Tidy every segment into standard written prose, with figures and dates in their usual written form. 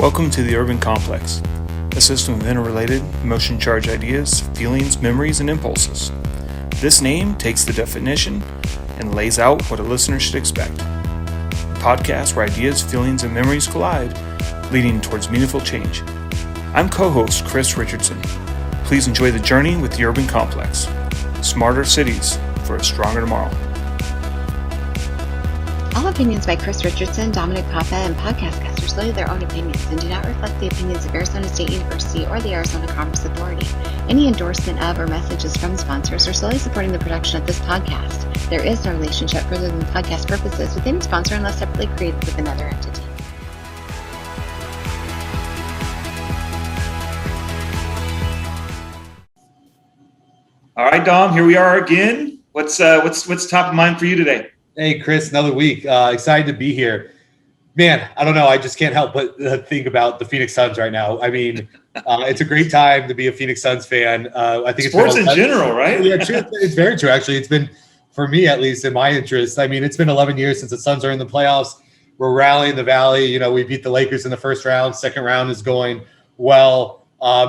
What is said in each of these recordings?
Welcome to the Urban Complex, a system of interrelated, emotion-charged ideas, feelings, memories, and impulses. This name takes the definition and lays out what a listener should expect. A podcast where ideas, feelings, and memories collide, leading towards meaningful change. I'm co-host Chris Richardson. Please enjoy the journey with the Urban Complex. Smarter cities for a stronger tomorrow. All opinions by Chris Richardson, Dominic Papa, and podcast guests are solely their own opinions and do not reflect the opinions of Arizona State University or the Arizona Commerce Authority. Any endorsement of or messages from sponsors are solely supporting the production of this podcast. There is no relationship further than podcast purposes with any sponsor unless separately created with another entity. All right, Dom, here we are again. What's top of mind for you today? Hey, Chris, another week. Excited to be here. Man, I don't know. I just can't help but think about the Phoenix Suns right now. I mean, it's a great time to be a Phoenix Suns fan. I think sports in general, right? Yeah, true. It's very true, actually. It's been, for me at least, in my interest. I mean, it's been 11 years since the Suns are in the playoffs. We're rallying the Valley. You know, we beat the Lakers in the first round. Second round is going well.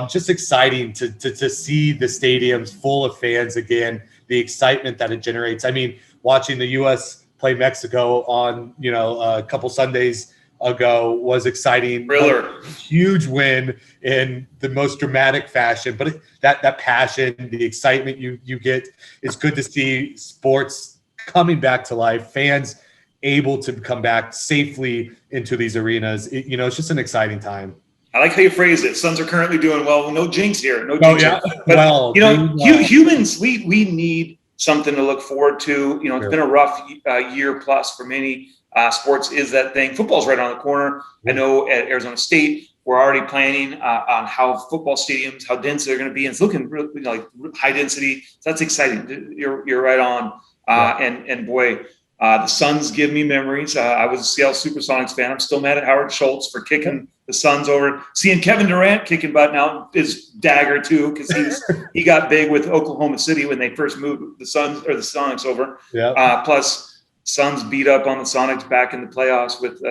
Just exciting to see the stadiums full of fans again, the excitement that it generates. I mean, watching the U.S. play Mexico on, a couple Sundays ago was exciting. Thriller. Huge win in the most dramatic fashion. But that passion, the excitement you get, it's good to see sports coming back to life, fans able to come back safely into these arenas. It's just an exciting time. I like how you phrase it. Suns are currently doing well. No jinx here. No jinx. Yeah. But, humans, we need something to look forward to. It's been a rough year plus for many sports. Is that thing? Football's right on the corner. I know at Arizona State, we're already planning on how football stadiums, how dense they're going to be. And it's looking really like high density. So that's exciting. You're right on. And boy, the Suns give me memories. I was a Seattle Supersonics fan. I'm still mad at Howard Schultz for kicking the Suns over. Seeing Kevin Durant kicking butt now is dagger too, because he got big with Oklahoma City when they first moved the Suns or the Sonics over. Yeah. Plus, Suns beat up on the Sonics back in the playoffs with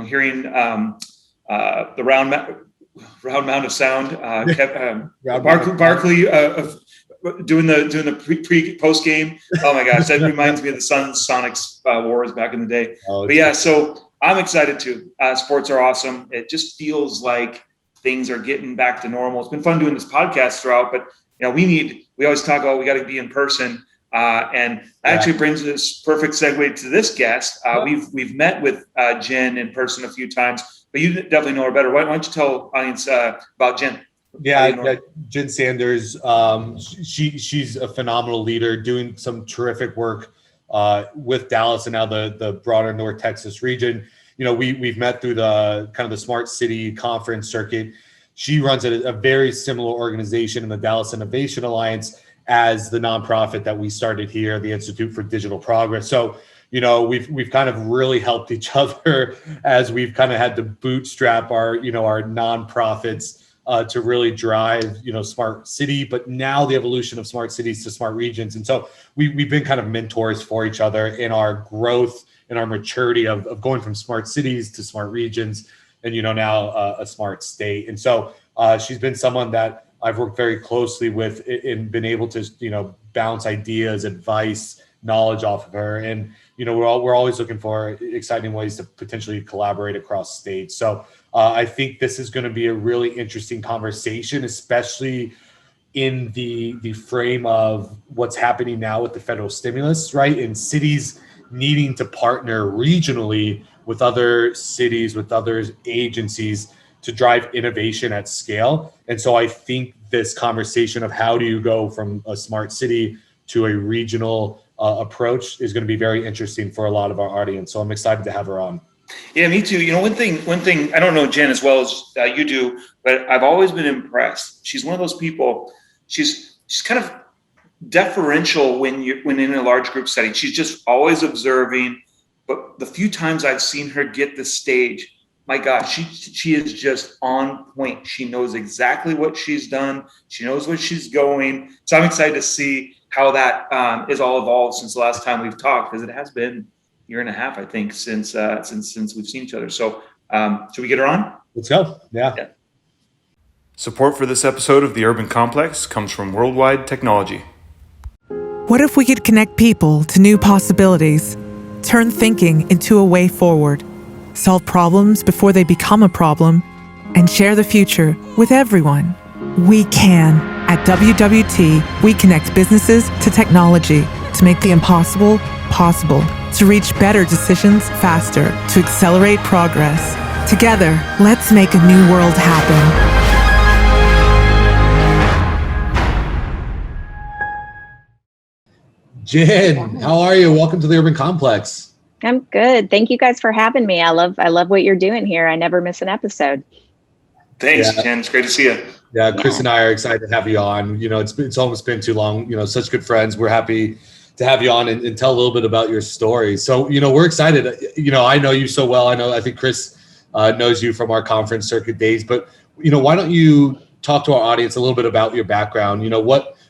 hearing the round mound of sound. Barkley doing the post game. Oh my gosh, that reminds me of the Suns Sonics wars back in the day. But yeah, so I'm excited too. Sports are awesome. It just feels like things are getting back to normal. It's been fun doing this podcast throughout, but we always talk about we got to be in person, and that actually brings us perfect segue to this guest. We've met with Jen in person a few times, but you definitely know her better. Why don't you tell audience about Jen? Yeah, Jen Sanders. She's a phenomenal leader, doing some terrific work with Dallas and now the broader North Texas region. We've met through the kind of the Smart City Conference circuit. She runs a very similar organization in the Dallas Innovation Alliance as the nonprofit that we started here, the Institute for Digital Progress. So, we've kind of really helped each other as we've kind of had to bootstrap our nonprofits to really drive, smart city, but now the evolution of smart cities to smart regions. And so we've been kind of mentors for each other in our growth and our maturity of going from smart cities to smart regions and, now a smart state. And so she's been someone that I've worked very closely with and been able to, bounce ideas, advice, knowledge off of her. And, we're always looking for exciting ways to potentially collaborate across states. So I think this is going to be a really interesting conversation, especially in the frame of what's happening now with the federal stimulus, right? And cities needing to partner regionally with other cities, with other agencies to drive innovation at scale. And so I think this conversation of how do you go from a smart city to a regional approach is going to be very interesting for a lot of our audience. So I'm excited to have her on. Yeah, me too. One thing, I don't know Jen as well as you do, but I've always been impressed. She's one of those people, she's kind of deferential when in a large group setting. She's just always observing, but the few times I've seen her get the stage, my gosh, she is just on point. She knows exactly what she's done. She knows where she's going. So I'm excited to see how that is all evolved since the last time we've talked, because it has been a year and a half, I think, since we've seen each other. So should we get her on? Let's go. Yeah. Support for this episode of The Urban Complex comes from Worldwide Technology. What if we could connect people to new possibilities, turn thinking into a way forward, solve problems before they become a problem, and share the future with everyone? We can. At WWT, we connect businesses to technology to make the impossible possible, to reach better decisions faster, to accelerate progress. Together, let's make a new world happen. Jen, how are you? Welcome to the Urban Complex. I'm good. Thank you guys for having me. I love what you're doing here. I never miss an episode. Thanks, Jen. It's great to see you. Yeah, Chris and I are excited to have you on. It's almost been too long. Such good friends. We're happy to have you on and tell a little bit about your story. So, we're excited. I know you so well. I think Chris knows you from our conference circuit days. But, why don't you talk to our audience a little bit about your background?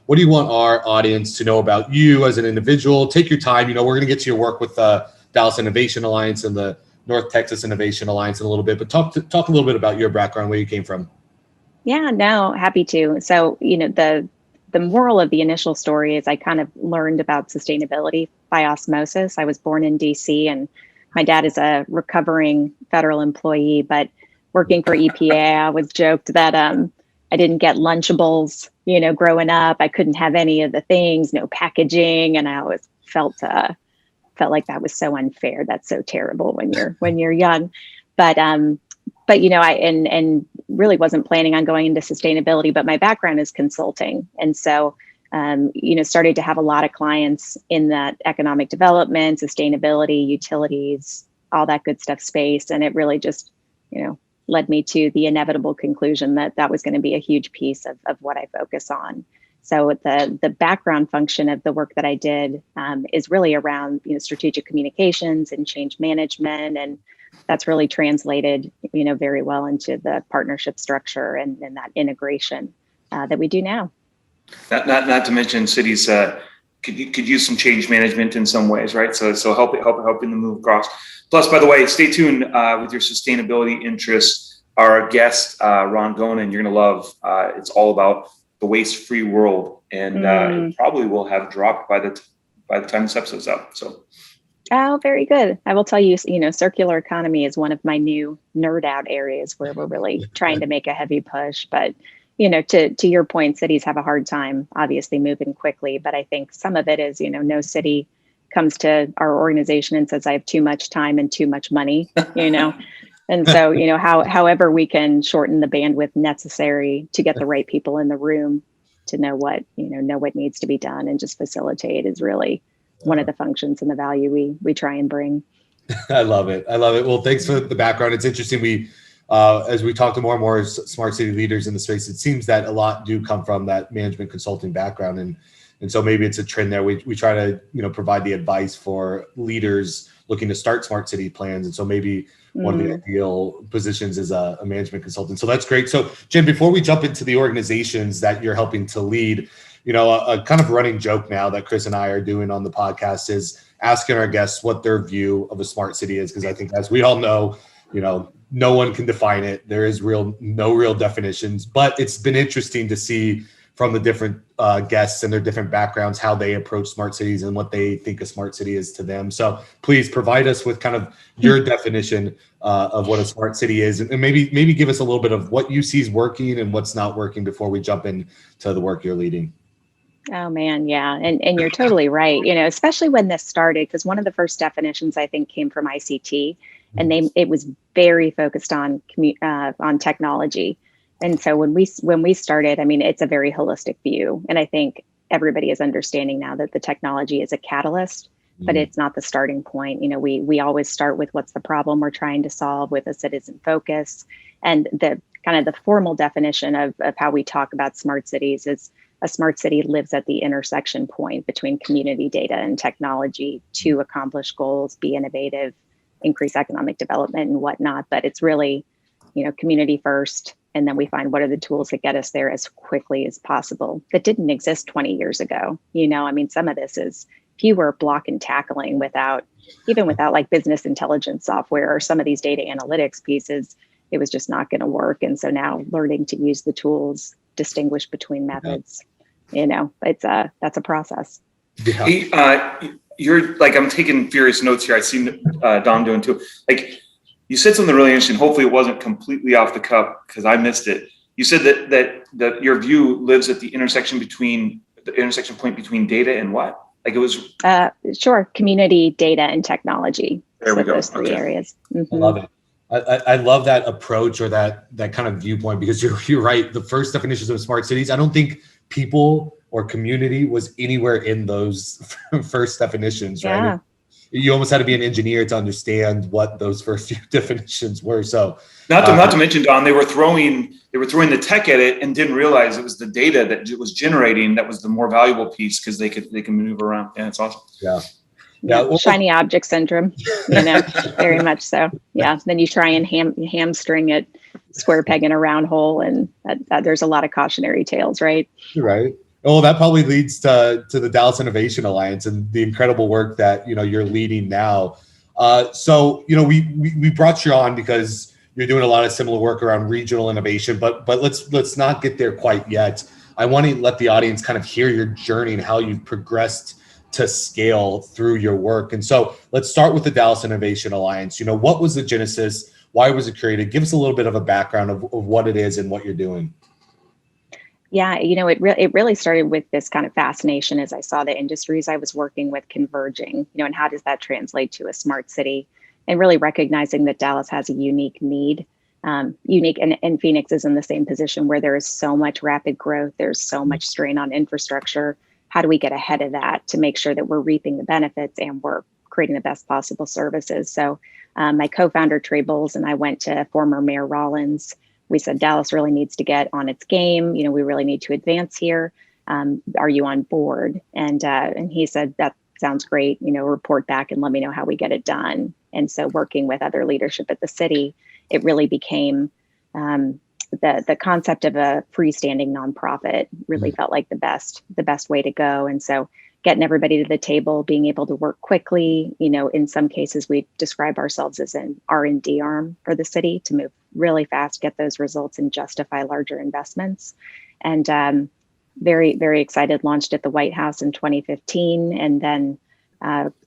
What do you want our audience to know about you as an individual? Take your time. We're going to get to your work with the Dallas Innovation Alliance and the North Texas Innovation Alliance in a little bit. But talk a little bit about your background, where you came from. Yeah, no, happy to. So, the moral of the initial story is I kind of learned about sustainability by osmosis. I was born in DC, and my dad is a recovering federal employee, but working for EPA, I was joked that I didn't get Lunchables, growing up. I couldn't have any of the things, no packaging, and I always felt like that was so unfair. That's so terrible when you're young, but I really wasn't planning on going into sustainability, but my background is consulting. And so, started to have a lot of clients in that economic development, sustainability, utilities, all that good stuff space. And it really just, led me to the inevitable conclusion that was going to be a huge piece of what I focus on. So the background function of the work that I did is really around, strategic communications and change management. And that's really translated, very well into the partnership structure and that integration that we do now. Not to mention cities could use some change management in some ways, right? So helping them move across. Plus, by the way, stay tuned with your sustainability interests. Our guest, Ron Gonen, you're going to love. It's all about the waste-free world, and it probably will have dropped by the time this episode's up. So. Oh, very good. I will tell you, circular economy is one of my new nerd out areas where we're really trying to make a heavy push. But, to your point, cities have a hard time, obviously, moving quickly. But I think some of it is, no city comes to our organization and says, I have too much time and too much money, And so, however we can shorten the bandwidth necessary to get the right people in the room to know what needs to be done and just facilitate is really one of the functions and the value we try and bring. I love it. Well, thanks for the background. It's interesting. As we talk to more and more smart city leaders in the space, it seems that a lot do come from that management consulting background. And so maybe it's a trend there. We try to, provide the advice for leaders looking to start smart city plans. And so maybe one of the ideal positions is a management consultant. So that's great. So Jen, before we jump into the organizations that you're helping to lead, a kind of running joke now that Chris and I are doing on the podcast is asking our guests what their view of a smart city is. Because I think, as we all know, no one can define it. There is no real definitions, but it's been interesting to see from the different guests and their different backgrounds, how they approach smart cities and what they think a smart city is to them. So please provide us with kind of your definition of what a smart city is, and maybe give us a little bit of what you see is working and what's not working before we jump into the work you're leading. Oh man, yeah, and you're totally right. Especially when this started, because one of the first definitions I think came from ICT, and it was very focused on technology. And so when we started, it's a very holistic view. And I think everybody is understanding now that the technology is a catalyst, but it's not the starting point. We always start with what's the problem we're trying to solve with a citizen focus. And the kind of the formal definition of how we talk about smart cities is a smart city lives at the intersection point between community data and technology to accomplish goals, be innovative, increase economic development and whatnot. But it's really, community first. And then we find what are the tools that get us there as quickly as possible. That didn't exist 20 years ago. Some of this is pure block and tackling without like business intelligence software or some of these data analytics pieces. it was just not going to work. And so now learning to use the tools, distinguish between methods, that's a process. Yeah. Hey, you're like, I'm taking furious notes here. I see Dom doing too. Like, you said something really interesting. Hopefully it wasn't completely off the cuff because I missed it. You said that your view lives at the intersection point between data and what? Like it was sure, community, data, and technology. There we go. Those three areas. Mm-hmm. I love it. I love that approach or that kind of viewpoint, because you're right. The first definitions of smart cities, I don't think people or community was anywhere in those first definitions, right? Yeah. You almost had to be an engineer to understand what those first few definitions were. So not to mention, Don, they were throwing the tech at it and didn't realize it was the data that it was generating that was the more valuable piece, because they can maneuver around. Yeah, it's awesome. Yeah. Well, shiny object syndrome, very much so. Yeah. Then you try and hamstring it, square peg in a round hole, and that there's a lot of cautionary tales, right? Right. Oh, that probably leads to the Dallas Innovation Alliance and the incredible work that you're leading now. So we brought you on because you're doing a lot of similar work around regional innovation, but let's not get there quite yet. I want to let the audience kind of hear your journey and how you've progressed to scale through your work. And so let's start with the Dallas Innovation Alliance. What was the genesis? Why was it created? Give us a little bit of a background of what it is and what you're doing. Yeah, it really started with this kind of fascination as I saw the industries I was working with converging, and how does that translate to a smart city, and really recognizing that Dallas has a unique need, and Phoenix is in the same position where there is so much rapid growth, there's so much strain on infrastructure. How do we get ahead of that to make sure that we're reaping the benefits and we're creating the best possible services? So my co-founder, Trey Bowles, and I went to former Mayor Rollins. We said, Dallas really needs to get on its game. We really need to advance here. Are you on board? And he said, that sounds great. Report back and let me know how we get it done. And so working with other leadership at the city, it really became the concept of a freestanding nonprofit really felt like the best way to go. And so getting everybody to the table, being able to work quickly, in some cases we describe ourselves as an R&D arm for the city to move really fast, get those results and justify larger investments. And very, very excited, launched at the White House in 2015. And then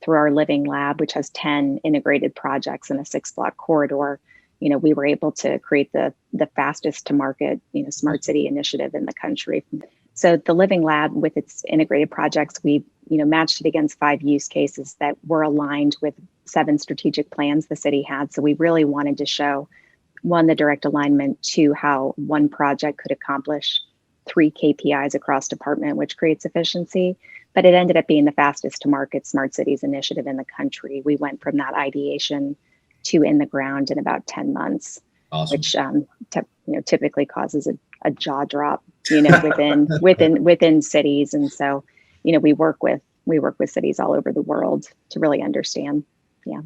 through our Living Lab, which has 10 integrated projects in a 6-block corridor, we were able to create the fastest to market, smart city initiative in the country. So the Living Lab, with its integrated projects, we matched it against 5 use cases that were aligned with 7 strategic plans the city had. So we really wanted to show, 1, the direct alignment, 2, how one project could accomplish 3 KPIs across department, which creates efficiency. But it ended up being the fastest to market smart cities initiative in the country. We went from that ideation to in the ground in about 10 months, awesome. Which typically causes a jaw drop, within cities. And so, we work with cities all over the world to really understand. Yeah.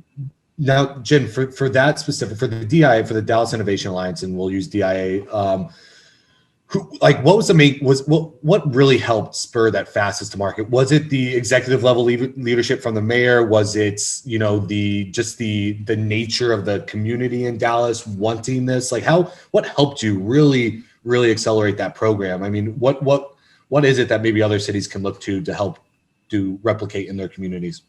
Now, Jen, for that specific, for the DIA, for the Dallas Innovation Alliance, and we'll use DIA, what really helped spur that fastest to market? Was it the executive level leadership from the mayor? Was it, the nature of the community in Dallas wanting this? Like what helped you really, really accelerate that program? I mean, what is it that maybe other cities can look to help replicate in their communities?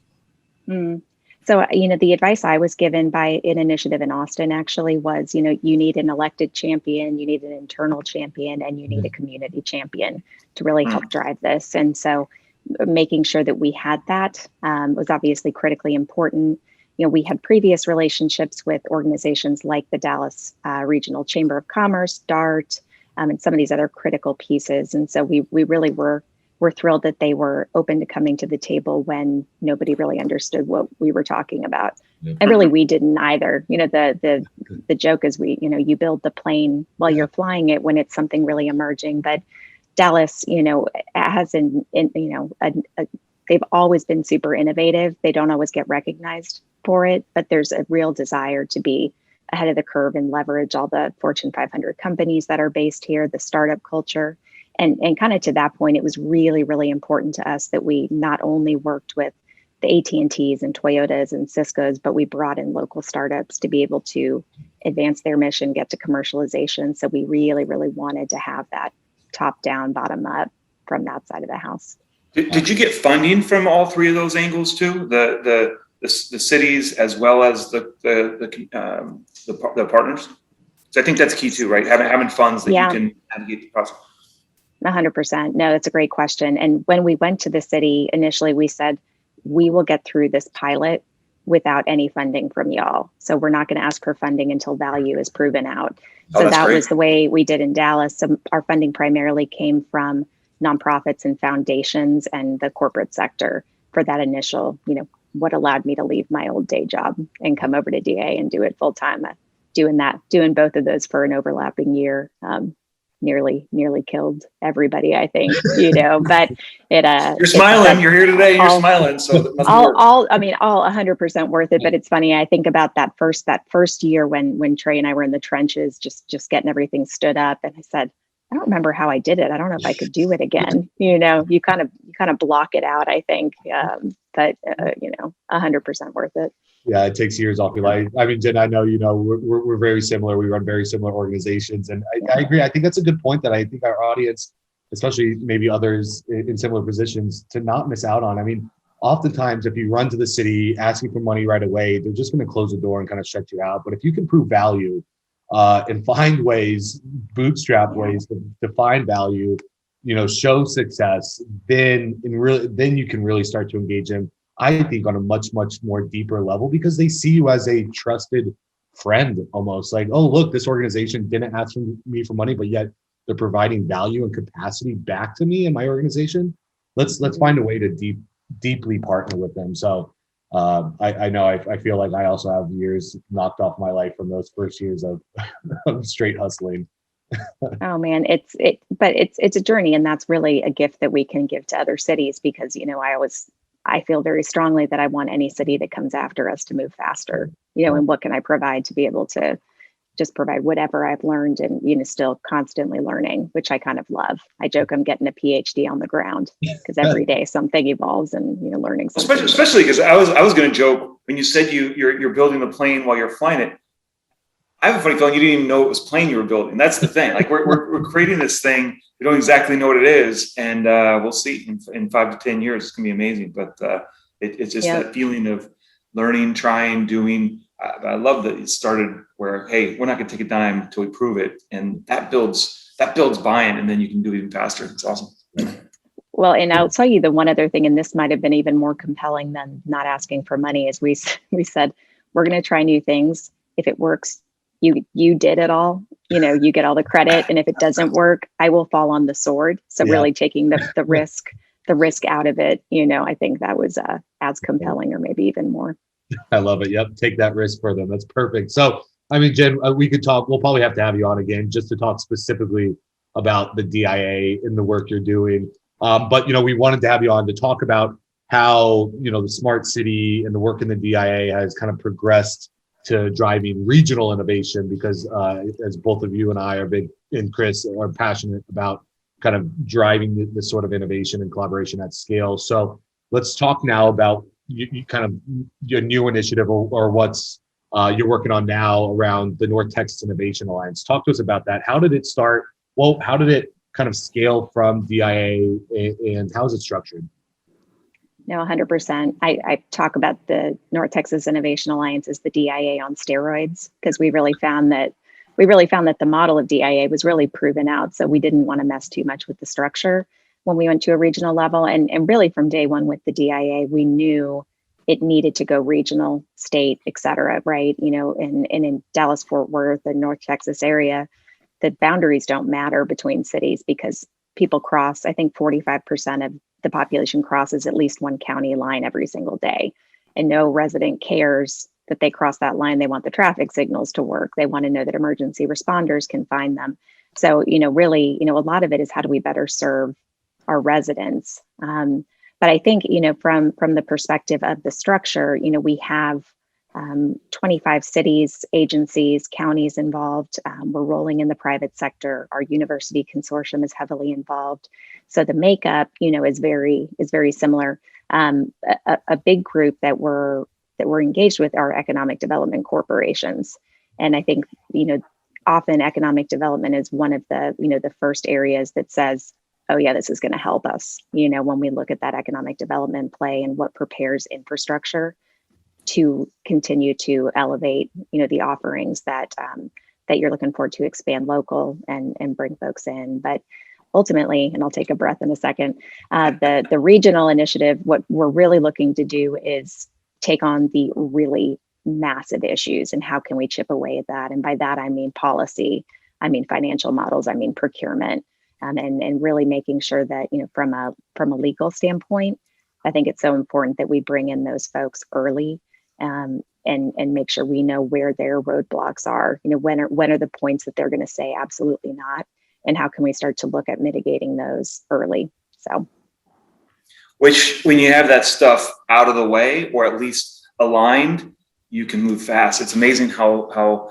So, the advice I was given by an initiative in Austin actually was, you need an elected champion, you need an internal champion, and you need a community champion to really help drive this. And so making sure that we had that was obviously critically important. We had previous relationships with organizations like the Dallas Regional Chamber of Commerce, DART, and some of these other critical pieces. And so we really were thrilled that they were open to coming to the table when nobody really understood what we were talking about. Yep. And really, we didn't either. The joke is you build the plane while you're flying it when it's something really emerging. But Dallas, has they've always been super innovative. They don't always get recognized for it, but there's a real desire to be ahead of the curve and leverage all the Fortune 500 companies that are based here, the startup culture. And kind of to that point, it was really, really important to us that we not only worked with the AT&Ts and Toyotas and Cisco's, but we brought in local startups to be able to advance their mission, get to commercialization. So we really, really wanted to have that top down, bottom up from that side of the house. Did you get funding from all three of those angles too? The cities as well as the partners? So I think that's key too, right? Having funds that you can navigate the process. 100%. No, that's a great question. And when we went to the city initially, we said, we will get through this pilot without any funding from y'all. So we're not going to ask for funding until value is proven out. So that was the way we did in Dallas. So our funding primarily came from nonprofits and foundations and the corporate sector for that initial, what allowed me to leave my old day job and come over to DA and do it full time. Doing both of those for an overlapping year, nearly killed everybody, I think, but it, you're smiling, you're here today, you're smiling. So all 100% worth it. But it's funny. I think about that first year when Trey and I were in the trenches, just getting everything stood up. And I said, I don't remember how I did it. I don't know if I could do it again. You kind of block it out, I think. But 100% worth it. Yeah, it takes years off your life. I mean, Jen, I know, we're very similar. We run very similar organizations. And I agree. I think that's a good point that I think our audience, especially maybe others in similar positions, to not miss out on. I mean, oftentimes if you run to the city asking for money right away, they're just going to close the door and kind of shut you out. But if you can prove value and find ways, bootstrap ways to find value, show success, then you can really start to engage them, I think, on a much, much more deeper level, because they see you as a trusted friend, almost like, oh, look, this organization didn't ask me for money, but yet they're providing value and capacity back to me and my organization. Let's find a way to deeply partner with them. So I know I feel like I also have years knocked off my life from those first years of straight hustling. Oh man, it's a journey, and that's really a gift that we can give to other cities, because I feel very strongly that I want any city that comes after us to move faster, and what can I provide to be able to just provide whatever I've learned, and, still constantly learning, which I kind of love. I joke I'm getting a PhD on the ground, because every day something evolves and, learning something. Especially because I was going to joke when you said you're building the plane while you're flying it. I have a funny feeling you didn't even know it was plane you were building. That's the thing. Like we're creating this thing. We don't exactly know what it is, and we'll see in 5 to 10 years. It's gonna be amazing. But it's just that feeling of learning, trying, doing. I love that it started where, hey, we're not gonna take a dime until we prove it, and that builds buy-in, and then you can do it even faster. It's awesome. Well, and I'll tell you the one other thing, and this might have been even more compelling than not asking for money, is we said we're gonna try new things. If it works, you did it all, you get all the credit. And if it doesn't work, I will fall on the sword. So really taking the risk out of it, I think that was as compelling, or maybe even more. I love it. Yep. Take that risk for them. That's perfect. So, I mean, Jen, we could talk, we'll probably have to have you on again just to talk specifically about the DIA and the work you're doing. But, we wanted to have you on to talk about how, the smart city and the work in the DIA has kind of progressed to driving regional innovation, because as both of you and I are big, and Chris are passionate about kind of driving this sort of innovation and collaboration at scale. So let's talk now about you kind of your new initiative or what's you're working on now around the North Texas Innovation Alliance. Talk to us about that. How did it start? Well, how did it kind of scale from DIA, and how is it structured? No, 100%. I talk about the North Texas Innovation Alliance as the DIA on steroids, because we really found that the model of DIA was really proven out. So we didn't want to mess too much with the structure when we went to a regional level. And really from day one with the DIA, we knew it needed to go regional, state, et cetera, right? And in Dallas, Fort Worth, and North Texas area, the boundaries don't matter between cities, because people cross. I think 45% of the population crosses at least one county line every single day, and no resident cares that they cross that line. They want the traffic signals to work. They want to know that emergency responders can find them. So, really, a lot of it is how do we better serve our residents? But I think, from the perspective of the structure, we have 25 cities, agencies, counties involved. We're rolling in the private sector. Our university consortium is heavily involved. So the makeup, is very similar. A big group that we're engaged with are economic development corporations. And I think, often economic development is one of the, the first areas that says, oh yeah, this is going to help us, when we look at that economic development play and what prepares infrastructure to continue to elevate, the offerings that that you're looking for to expand local and bring folks in. But ultimately, and I'll take a breath in a second, the regional initiative, what we're really looking to do is take on the really massive issues and how can we chip away at that. And by that, I mean policy, I mean financial models, I mean procurement, and really making sure that, from a legal standpoint, I think it's so important that we bring in those folks early, and make sure we know where their roadblocks are. When are the points that they're going to say absolutely not, and how can we start to look at mitigating those early? So, which when you have that stuff out of the way, or at least aligned, you can move fast. It's amazing how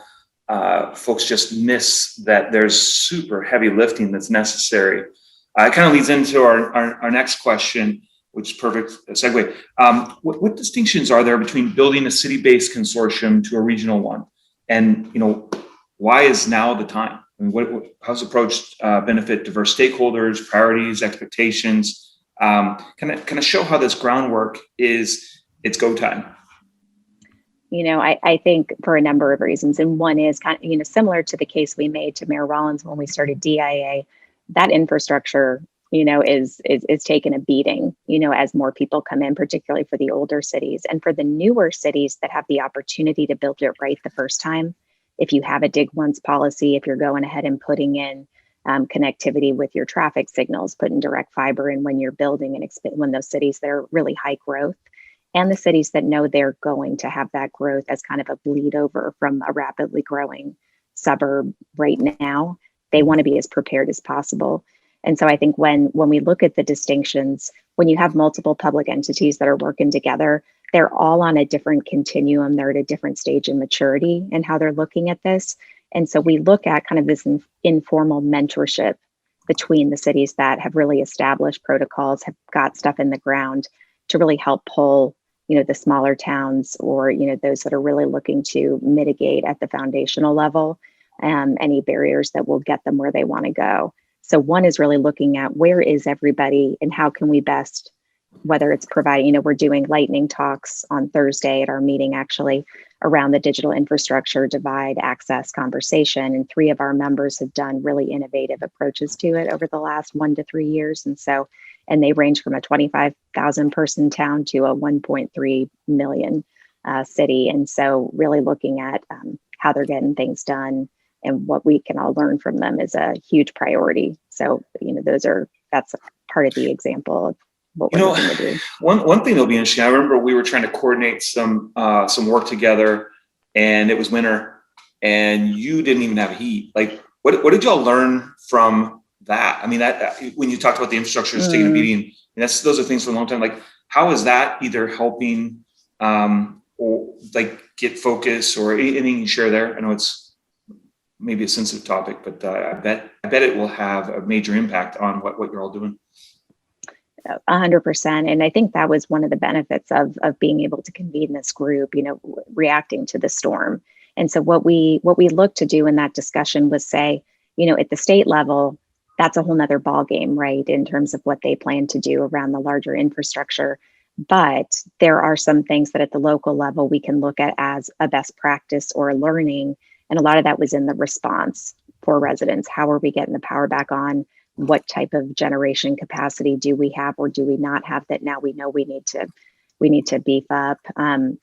folks just miss that there's super heavy lifting that's necessary. It kind of leads into our next question, which is perfect segue. What distinctions are there between building a city-based consortium to a regional one? And, why is now the time? I mean, how's approach benefit diverse stakeholders, priorities, expectations? Kind of show how this groundwork is it's go time. I think for a number of reasons. And one is kind of, similar to the case we made to Mayor Rollins when we started DIA, that infrastructure, is taking a beating, as more people come in, particularly for the older cities. And for the newer cities that have the opportunity to build it right the first time, if you have a dig once policy, if you're going ahead and putting in connectivity with your traffic signals, putting direct fiber in when you're building and when those cities that are really high growth, and the cities that know they're going to have that growth as kind of a bleed over from a rapidly growing suburb right now, they want to be as prepared as possible. And so I think when we look at the distinctions, when you have multiple public entities that are working together, they're all on a different continuum. They're at a different stage in maturity and how they're looking at this. And so we look at kind of this informal mentorship between the cities that have really established protocols, have got stuff in the ground to really help pull the smaller towns, or those that are really looking to mitigate at the foundational level any barriers that will get them where they want to go. So one is really looking at where is everybody and how can we best, whether it's providing, we're doing lightning talks on Thursday at our meeting actually around the digital infrastructure divide access conversation, and 3 of our members have done really innovative approaches to it over the last 1 to 3 years. And they range from a 25,000 person town to a 1.3 million city. And so really looking at how they're getting things done and what we can all learn from them is a huge priority. So, that's part of the example of what we're looking to do. One thing that'll be interesting, I remember we were trying to coordinate some work together, and it was winter and you didn't even have heat. Like, what did y'all learn from that? I mean, that when you talked about the infrastructure is taking a beating, those are things for a long time. Like, how is that either helping or like get focus, or anything you can share there? I know it's maybe a sensitive topic, but I bet it will have a major impact on what you're all doing. 100%. And I think that was one of the benefits of being able to convene this group, reacting to the storm. And so what we looked to do in that discussion was say, at the state level, that's a whole nother ballgame, right? In terms of what they plan to do around the larger infrastructure. But there are some things that at the local level, we can look at as a best practice or a learning. And a lot of that was in the response for residents. How are we getting the power back on? What type of generation capacity do we have or do we not have that now we know we need to beef up?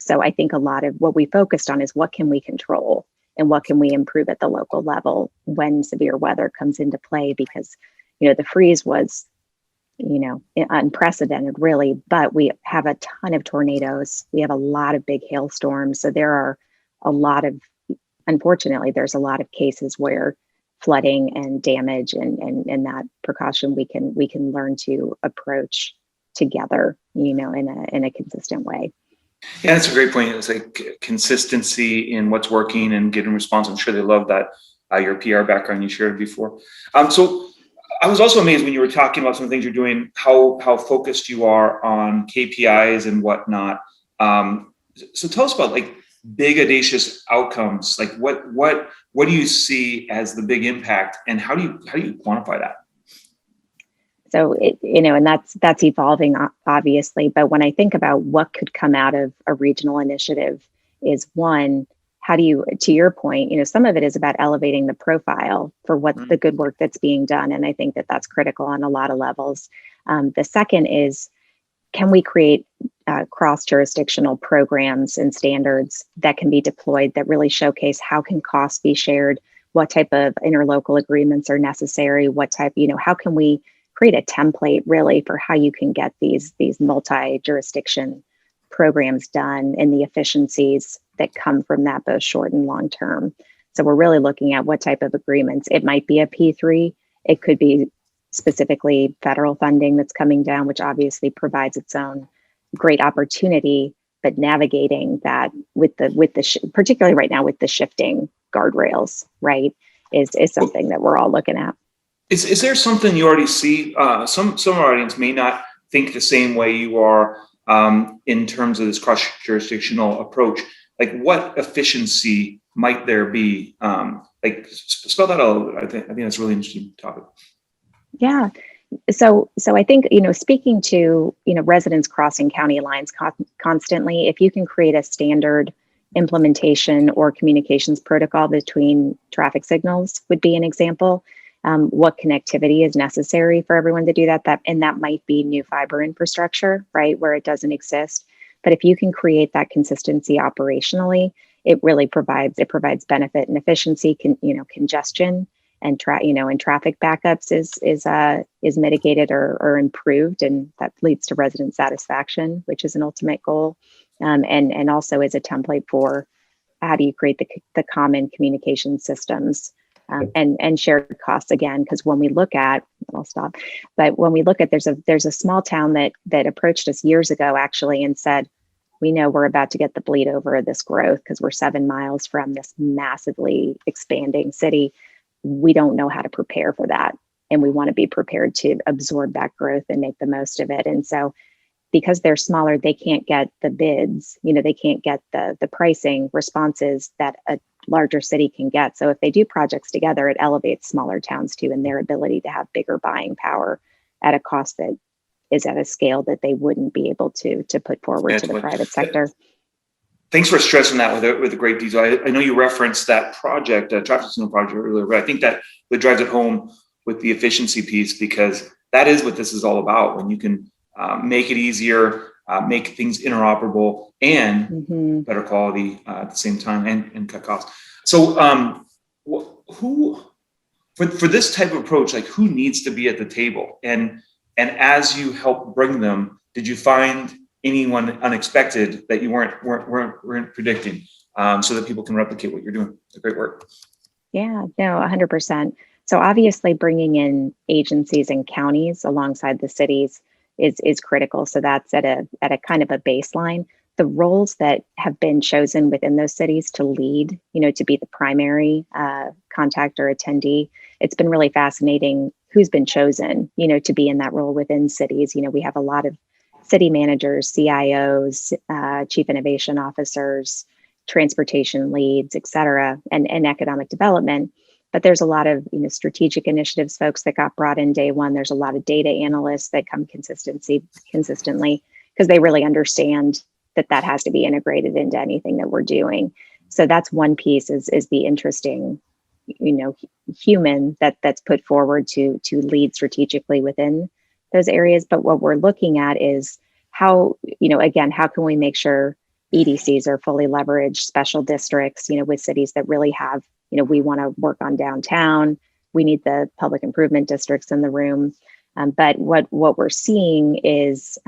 So I think a lot of what we focused on is what can we control and what can we improve at the local level when severe weather comes into play, because, the freeze was, unprecedented really, but we have a ton of tornadoes. We have a lot of big hailstorms. So there are unfortunately, there's a lot of cases where flooding and damage and that precaution we can learn to approach together, in a consistent way. Yeah, that's a great point. It's like consistency in what's working and getting response. I'm sure they love that your PR background you shared before. So I was also amazed when you were talking about some of the things you're doing, how focused you are on KPIs and whatnot. So tell us about like big audacious outcomes, like what do you see as the big impact, and how do you quantify that? So and that's evolving, obviously. But when I think about what could come out of a regional initiative, is one, how do you, to your point, some of it is about elevating the profile for what the good work that's being done, and I think that that's critical on a lot of levels. The second is, can we create cross-jurisdictional programs and standards that can be deployed that really showcase how can costs be shared, what type of interlocal agreements are necessary, what type, how can we create a template really for how you can get these multi-jurisdiction programs done, and the efficiencies that come from that, both short and long term. So we're really looking at what type of agreements. It might be a P3, it could be specifically federal funding that's coming down, which obviously provides its own great opportunity, but navigating that with particularly right now with the shifting guardrails, right, is something that we're all looking at. Is there something you already see? Some of our audience may not think the same way you are in terms of this cross-jurisdictional approach. Like, what efficiency might there be? Like, spell that out a little bit. I think that's a really interesting topic. Yeah. So I think, speaking to, residents crossing county lines constantly, if you can create a standard implementation or communications protocol between traffic signals would be an example. What connectivity is necessary for everyone to do that, and that might be new fiber infrastructure, right, where it doesn't exist. But if you can create that consistency operationally, it really provides benefit and efficiency. Congestion and traffic backups is mitigated or improved, and that leads to resident satisfaction, which is an ultimate goal, and also is a template for how do you create the common communication systems. And shared costs again, because when we look at, I'll stop, but when we look at, there's a small town that approached us years ago actually and said, we know we're about to get the bleed over of this growth because we're 7 miles from this massively expanding city. We don't know how to prepare for that, and we want to be prepared to absorb that growth and make the most of it. And so, because they're smaller, they can't get the bids, they can't get the pricing responses that a larger city can get. So if they do projects together, it elevates smaller towns too, and their ability to have bigger buying power at a cost that is at a scale that they wouldn't be able to put forward to the private sector. Thanks for stressing that with a great detail. I know you referenced that project, traffic signal project earlier, but I think that drives it home with the efficiency piece, because that is what this is all about. When you can make it easier, make things interoperable and better quality at the same time, and cut costs. So who, for this type of approach, like, who needs to be at the table? And as you help bring them, did you find anyone unexpected that you weren't predicting, so that people can replicate what you're doing? It's great work. Yeah, no, 100%. So obviously bringing in agencies and counties alongside the cities is critical. So that's at a kind of a baseline. The roles that have been chosen within those cities to lead, to be the primary contact or attendee, it's been really fascinating who's been chosen, to be in that role within cities. We have a lot of city managers, CIOs, chief innovation officers, transportation leads, et cetera, and economic development. But there's a lot of strategic initiatives folks that got brought in day one. There's a lot of data analysts that come consistently because they really understand that has to be integrated into anything that we're doing. So that's one piece is the interesting, human that's put forward to lead strategically within those areas. But what we're looking at is how, again, how can we make sure EDCs are fully leveraged, special districts, with cities that really have, we want to work on downtown. We need the public improvement districts in the room. But what we're seeing is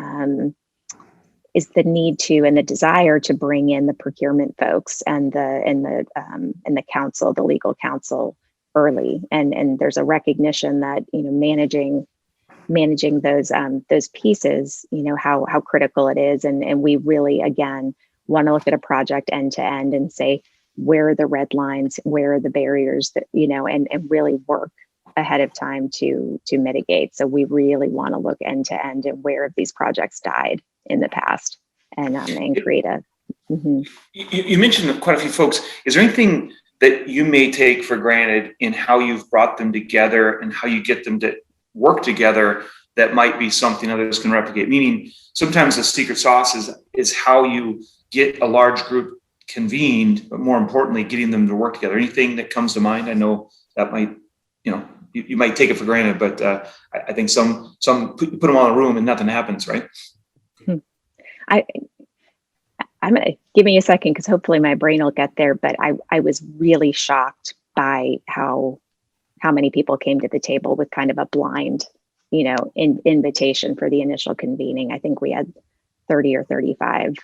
the need to and the desire to bring in the procurement folks and the council, the legal counsel early. And there's a recognition that, managing those pieces, how critical it is. And we really, again, want to look at a project end to end and say, where are the red lines, where are the barriers that, and really work ahead of time to mitigate. So we really want to look end to end and where have these projects died in the past, and create a Mm-hmm. You mentioned quite a few folks. Is there anything that you may take for granted in how you've brought them together and how you get them to work together that might be something others can replicate? Meaning, sometimes the secret sauce is how you get a large group convened, but more importantly, getting them to work together. Anything that comes to mind? I know that might, you might take it for granted, but I think some put them all in a room and nothing happens, right? I'm gonna give me a second because hopefully my brain will get there. But I was really shocked by how many people came to the table with kind of a blind, invitation for the initial convening. I think we had 30 or 35,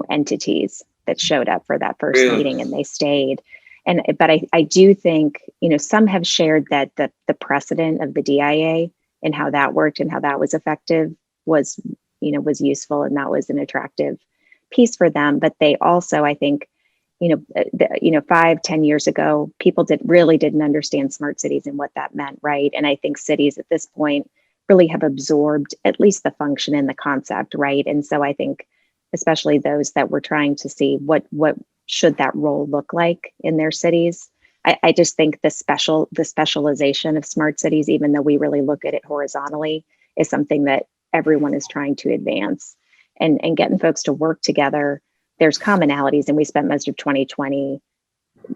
entities that showed up for that first meeting, and they stayed. But I do think, some have shared that the precedent of the DIA and how that worked and how that was effective was useful, and that was an attractive piece for them. But they also, I think, 5-10 years ago, people didn't understand smart cities and what that meant, right? And I think cities at this point really have absorbed at least the function and the concept, right? And so I think, especially those that were trying to see what should that role look like in their cities, I just think the specialization of smart cities, even though we really look at it horizontally, is something that everyone is trying to advance. And getting folks to work together, there's commonalities, and we spent most of 2020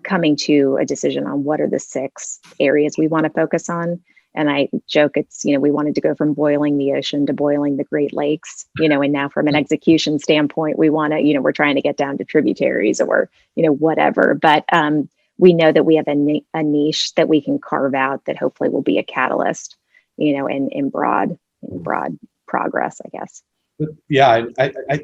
coming to a decision on what are the 6 areas we want to focus on. And I joke, it's, we wanted to go from boiling the ocean to boiling the Great Lakes, and now from an execution standpoint, we want to, we're trying to get down to tributaries or, whatever. But we know that we have a niche that we can carve out that hopefully will be a catalyst, in broad progress, I guess. Yeah, I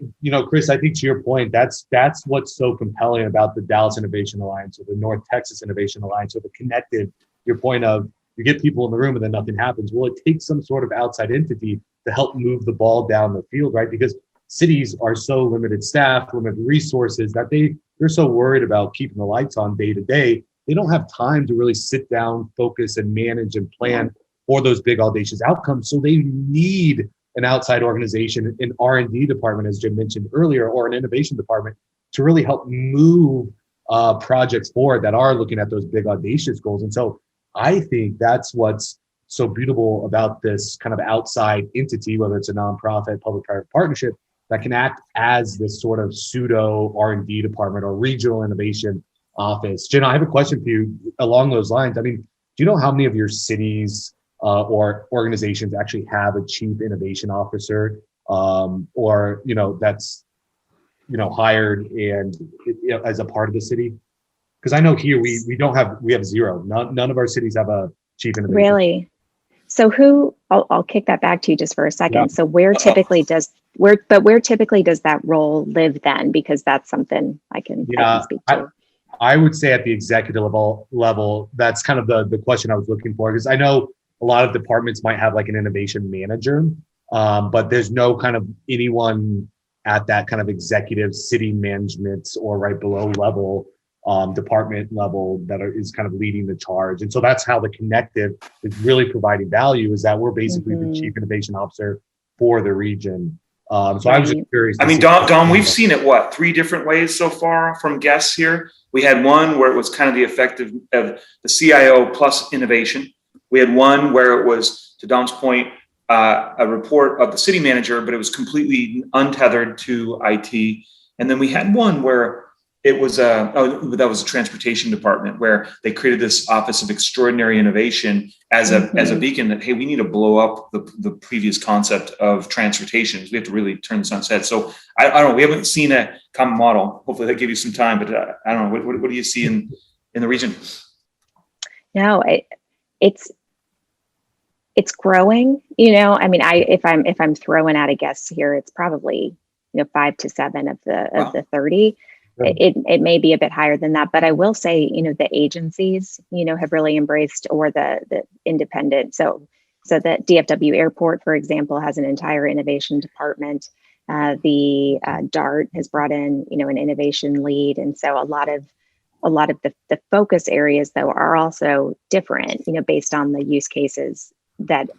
Chris, I think to your point, that's what's so compelling about the Dallas Innovation Alliance or the North Texas Innovation Alliance, or the connected, your point of you get people in the room and then nothing happens. Well, it takes some sort of outside entity to help move the ball down the field, right? Because cities are so limited staff, limited resources, that they're so worried about keeping the lights on day to day. They don't have time to really sit down, focus, and manage and plan for those big audacious outcomes. So they need an outside organization, an R&D department, as Jim mentioned earlier, or an innovation department to really help move projects forward that are looking at those big audacious goals. And so I think that's what's so beautiful about this kind of outside entity, whether it's a nonprofit, public-private partnership, that can act as this sort of pseudo R&D department or regional innovation office. Jen, I have a question for you along those lines. I mean, do you know how many of your cities or organizations actually have a chief innovation officer, or that's hired and as a part of the city? Because I know here we have zero. None of our cities have a chief innovation. Really? So I'll kick that back to you just for a second. Yeah. So where typically does that role live then? Because that's something I can speak to. I would say at the executive level, that's kind of the question I was looking for, because I know a lot of departments might have like an innovation manager, but there's no kind of anyone at that kind of executive city management or right below level, department level that is kind of leading the charge. And so that's how the connective is really providing value, is that we're basically the chief innovation officer for the region. So I was just curious. I mean, Dom, we've seen it, 3 different ways so far from guests here. We had one where it was kind of the effective of the CIO plus innovation. We had one where it was, to Dom's point, a report of the city manager, but it was completely untethered to IT. And then we had one where it was that was a transportation department, where they created this office of extraordinary innovation as a beacon that, hey, we need to blow up the previous concept of transportation. We have to really turn this on its head. So I don't know. We haven't seen a common model. Hopefully that gave you some time, but I don't know. What do you see in the region? No, it's growing. I mean, if I'm throwing out a guess here, it's probably 5 to 7 of the 30. It may be a bit higher than that, but I will say, the agencies, have really embraced, or the independent. So the DFW Airport, for example, has an entire innovation department. The DART has brought in, an innovation lead, and so a lot of the focus areas, though, are also different, based on the use cases that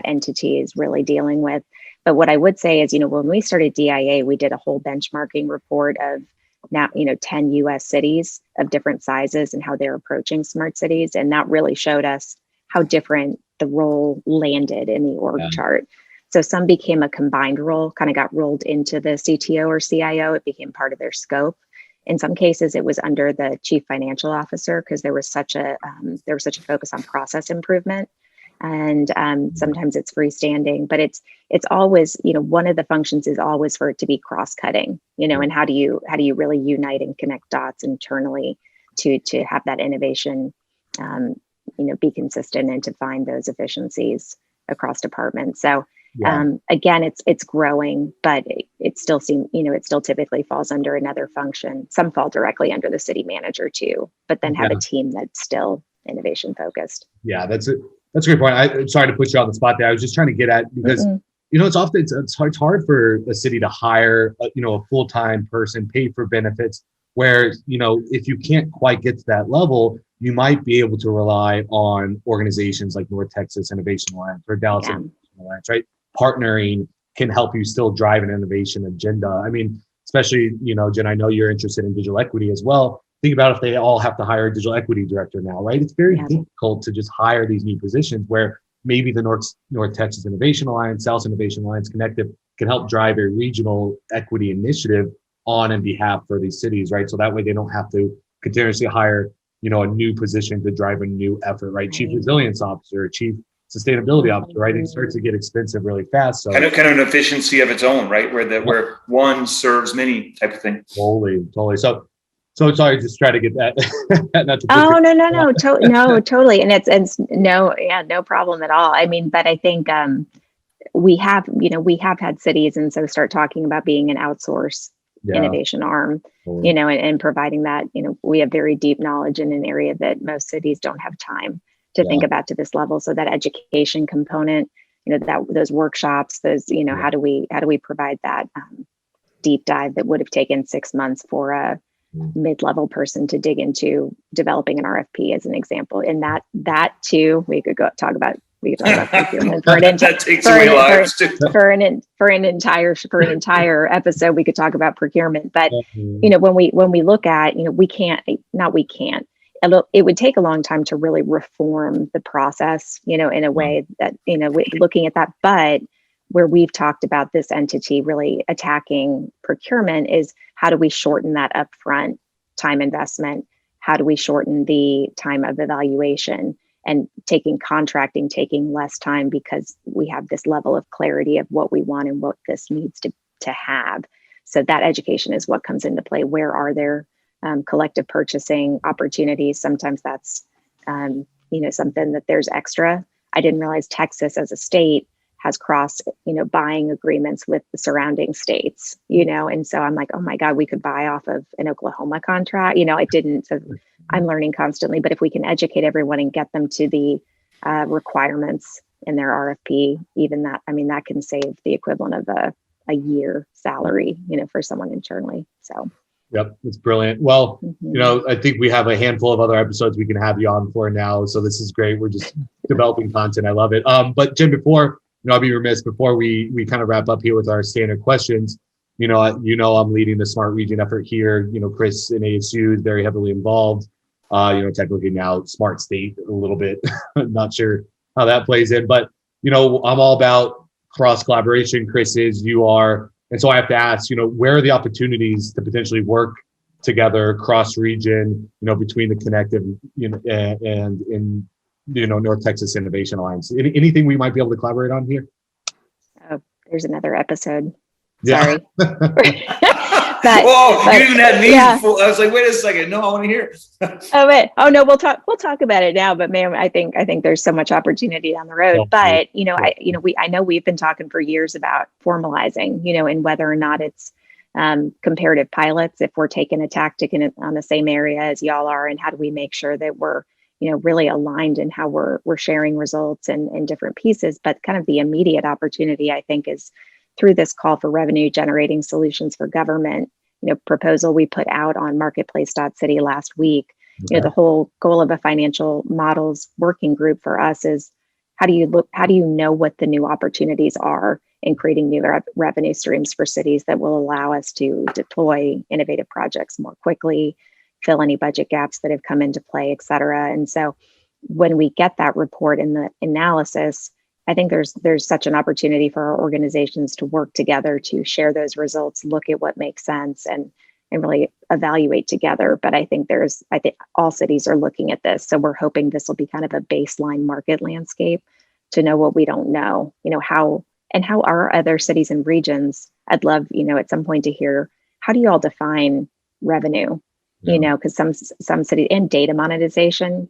entity is really dealing with. But what I would say is, when we started DIA, we did a whole benchmarking report of now, 10 US cities of different sizes and how they're approaching smart cities. And that really showed us how different the role landed in the org chart. So some became a combined role, kind of got rolled into the CTO or CIO. It became part of their scope. In some cases, it was under the chief financial officer because there was such a focus on process improvement. And sometimes it's freestanding, but it's always, one of the functions is always for it to be cross-cutting, and how do you really unite and connect dots internally to have that innovation, be consistent and to find those efficiencies across departments. So again, it's growing, but it still seems, it still typically falls under another function. Some fall directly under the city manager too, but then have a team that's still innovation focused. Yeah, that's a great point. I'm sorry to put you on the spot there. I was just trying to get at, because it's often it's hard for a city to hire a full-time person, pay for benefits, where if you can't quite get to that level, you might be able to rely on organizations like North Texas Innovation Alliance or Dallas Innovation Alliance, right? Partnering can help you still drive an innovation agenda. I mean, especially, Jen, I know you're interested in digital equity as well. Think about if they all have to hire a digital equity director now, right? It's very difficult to just hire these new positions where maybe the North Texas Innovation Alliance, South Innovation Alliance Connective can help drive a regional equity initiative on and behalf for these cities, right? So that way they don't have to continuously hire, a new position to drive a new effort, right? Chief Resilience Officer, Chief Sustainability Officer, right? It starts to get expensive really fast. So kind of an efficiency of its own, right? Where one serves many type of thing. Totally. So sorry, just try to get that. No, totally. And it's no problem at all. I mean, but I think we have had cities, and so start talking about being an outsource innovation arm, and providing that, we have very deep knowledge in an area that most cities don't have time to think about to this level. So that education component, that those workshops, those, how do we provide that deep dive that would have taken 6 months for a mid-level person to dig into developing an RFP as an example. And that too, we could talk about procurement for an entire episode. We could talk about procurement, but when we look at, it would take a long time to really reform the process, in a way that, looking at that, but where we've talked about this entity really attacking procurement is how do we shorten that upfront time investment? How do we shorten the time of evaluation, and contracting taking less time because we have this level of clarity of what we want and what this needs to have. So that education is what comes into play. Where are there collective purchasing opportunities? Sometimes that's, something that there's extra. I didn't realize Texas as a state has cross, buying agreements with the surrounding states, and so I'm like, oh my God, we could buy off of an Oklahoma contract. I didn't, so I'm learning constantly, but if we can educate everyone and get them to the requirements in their RFP, even that, that can save the equivalent of a year salary, for someone internally. So. Yep, it's brilliant. Well, I think we have a handful of other episodes we can have you on for now. So this is great. We're just developing content. I love it. But Jim, before, I'll be remiss before we kind of wrap up here with our standard questions. I'm leading the Smart Region effort here. Chris in ASU is very heavily involved. Technically now Smart State a little bit. Not sure how that plays in, but I'm all about cross collaboration. Chris is, you are. And so I have to ask, where are the opportunities to potentially work together cross region, between the Connective, and in, North Texas Innovation Alliance? Anything we might be able to collaborate on here? Oh, there's another episode. Yeah. Sorry. You even had me. I was like, wait a second. No, I want to hear. Oh no, we'll talk about it now. But man, I think there's so much opportunity down the road. But I know we've been talking for years about formalizing, and whether or not it's comparative pilots, if we're taking a tactic on the same area as y'all are, and how do we make sure that we're really aligned in how we're sharing results and different pieces. But kind of the immediate opportunity, I think, is through this call for revenue generating solutions for government, proposal we put out on marketplace.city last week. Okay. The whole goal of a financial models working group for us is how do you know what the new opportunities are in creating new revenue streams for cities that will allow us to deploy innovative projects more quickly, fill any budget gaps that have come into play, et cetera. And so when we get that report in the analysis, I think there's such an opportunity for our organizations to work together to share those results, look at what makes sense, and really evaluate together. But I think all cities are looking at this. So we're hoping this will be kind of a baseline market landscape to know what we don't know, how are other cities and regions. I'd love, at some point to hear, how do you all define revenue? Yeah. Because some cities, and data monetization,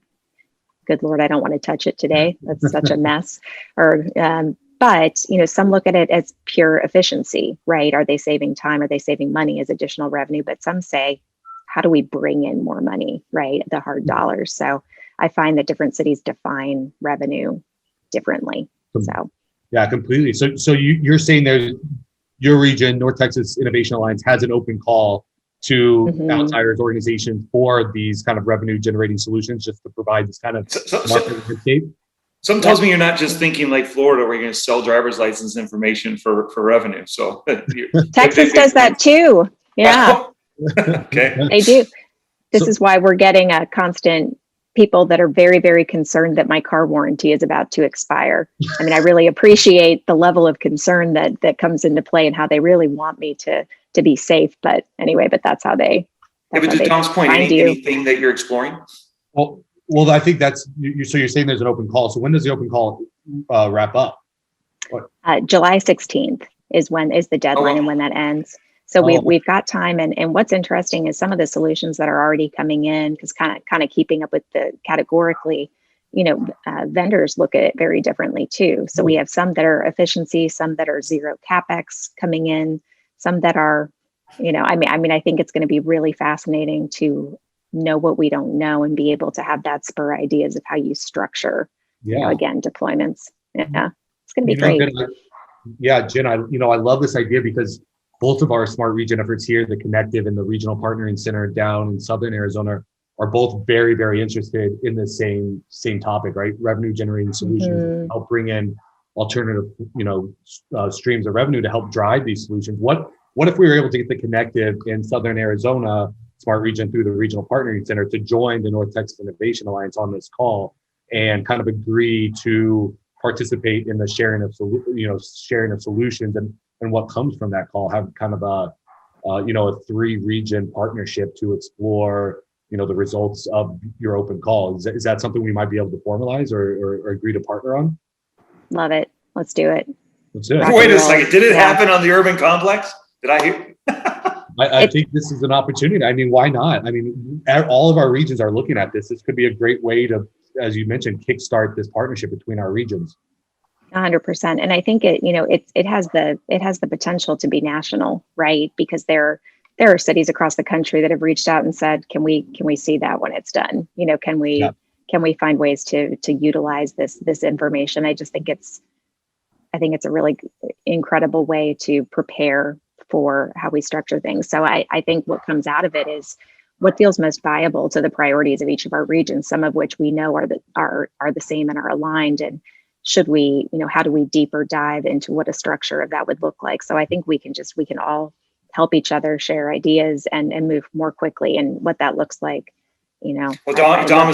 good Lord, I don't want to touch it today. That's such a mess. But some look at it as pure efficiency, right? Are they saving time? Are they saving money as additional revenue? But some say, how do we bring in more money, right? The hard dollars. So I find that different cities define revenue differently. So yeah, completely. So you're saying there's your region, North Texas Innovation Alliance, has an open call to outsiders, organizations for these kind of revenue generating solutions, just to provide this kind of market landscape. Something tells me you're not just thinking like Florida, where you're going to sell driver's license information for revenue. So Texas does that too. Yeah. Okay. They do. This is why we're getting a constant people that are very, very concerned that my car warranty is about to expire. I mean, I really appreciate the level of concern that comes into play and how they really want me to be safe. But anyway, that's how they. Yeah, but to Tom's point, anything that you're exploring? Well, I think that's so you're saying there's an open call. So when does the open call wrap up? July 16th is the deadline and when that ends. So we've got time. And what's interesting is some of the solutions that are already coming in, because kind of keeping up with the categorically, vendors look at it very differently too. So we have some that are efficiency, some that are zero CapEx coming in, some that are, I think it's going to be really fascinating to know what we don't know and be able to have that spur ideas of how you structure, again, deployments. Yeah, it's going to be great. Jen, I love this idea because both of our smart region efforts here, the Connective and the Regional Partnering Center down in Southern Arizona, are both very, very interested in the same topic, right? Revenue generating solutions, help bring in alternative, streams of revenue to help drive these solutions. What if we were able to get the Connective in Southern Arizona Smart Region through the Regional Partnering Center to join the North Texas Innovation Alliance on this call and kind of agree to participate in the sharing of solutions and what comes from that call, have kind of a 3-region partnership to explore, the results of your open call. Is that something we might be able to formalize or agree to partner on? Love it. Let's do it. Let's do it. Wait a second. Did it happen on the urban complex? Did I hear? I think this is an opportunity. I mean, why not? I mean, all of our regions are looking at this. This could be a great way to, as you mentioned, kickstart this partnership between our regions. 100%. And I think it has the potential to be national, right? Because there are cities across the country that have reached out and said, can we see that when it's done? Can we find ways to utilize this information? I think it's a really incredible way to prepare for how we structure things. So I think what comes out of it is what feels most viable to the priorities of each of our regions, some of which we know are the same and are aligned. And should we, how do we deeper dive into what a structure of that would look like? So I think we can all help each other share ideas and move more quickly, and what that looks like, Well, Dom,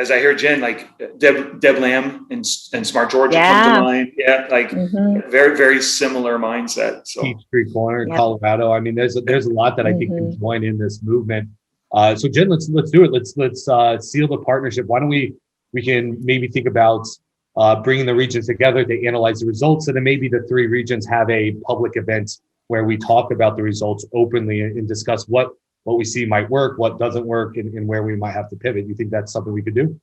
as I hear Jen, like Deb Lamb and Smart Georgia come to mind. Yeah, like very, very similar mindset. So Peachtree Corner in Colorado. I mean, there's a lot that I think can join in this movement. So Jen, let's do it. Let's seal the partnership. Why don't we can maybe think about bringing the regions together to analyze the results, and then maybe the 3 regions have a public event where we talk about the results openly and discuss what we see might work, what doesn't work, and where we might have to pivot. You think that's something we could do?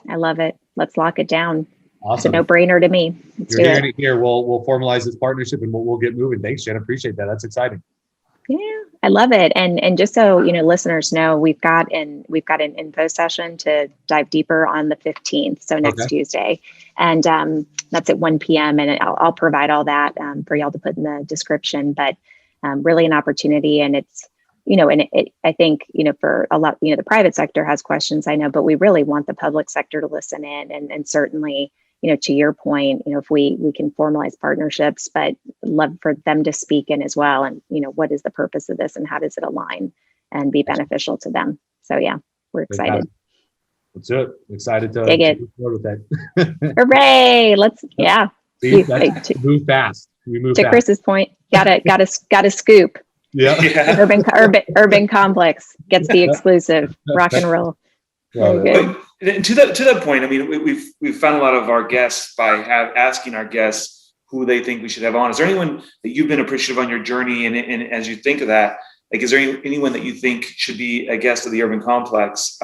I love it. Let's lock it down. Awesome. It's a no-brainer to me. You're hearing it here. We'll formalize this partnership and we'll get moving. Thanks, Jen. Appreciate that. That's exciting. Yeah, I love it. And just so listeners know, we've got an info session to dive deeper on the 15th, so next Tuesday, and that's at 1 p.m. And I'll provide all that for y'all to put in the description. But really an opportunity, and it's I think for a lot, the private sector has questions, I know, but we really want the public sector to listen in and certainly to your point, if we can formalize partnerships, but love for them to speak in as well. And, what is the purpose of this and how does it align and be beneficial to them? So yeah, we're excited. That's it. Excited to dig it. move forward with that. Hooray! Let's Move fast. We move to fast. Chris's point. Gotta scoop. Yeah. Urban Complex gets the exclusive rock and roll. Very good. But to that point, I mean, we've found a lot of our guests by asking our guests who they think we should have on. Is there anyone that you've been appreciative on your journey, and as you think of that, like, is there anyone that you think should be a guest of the Urban Complex?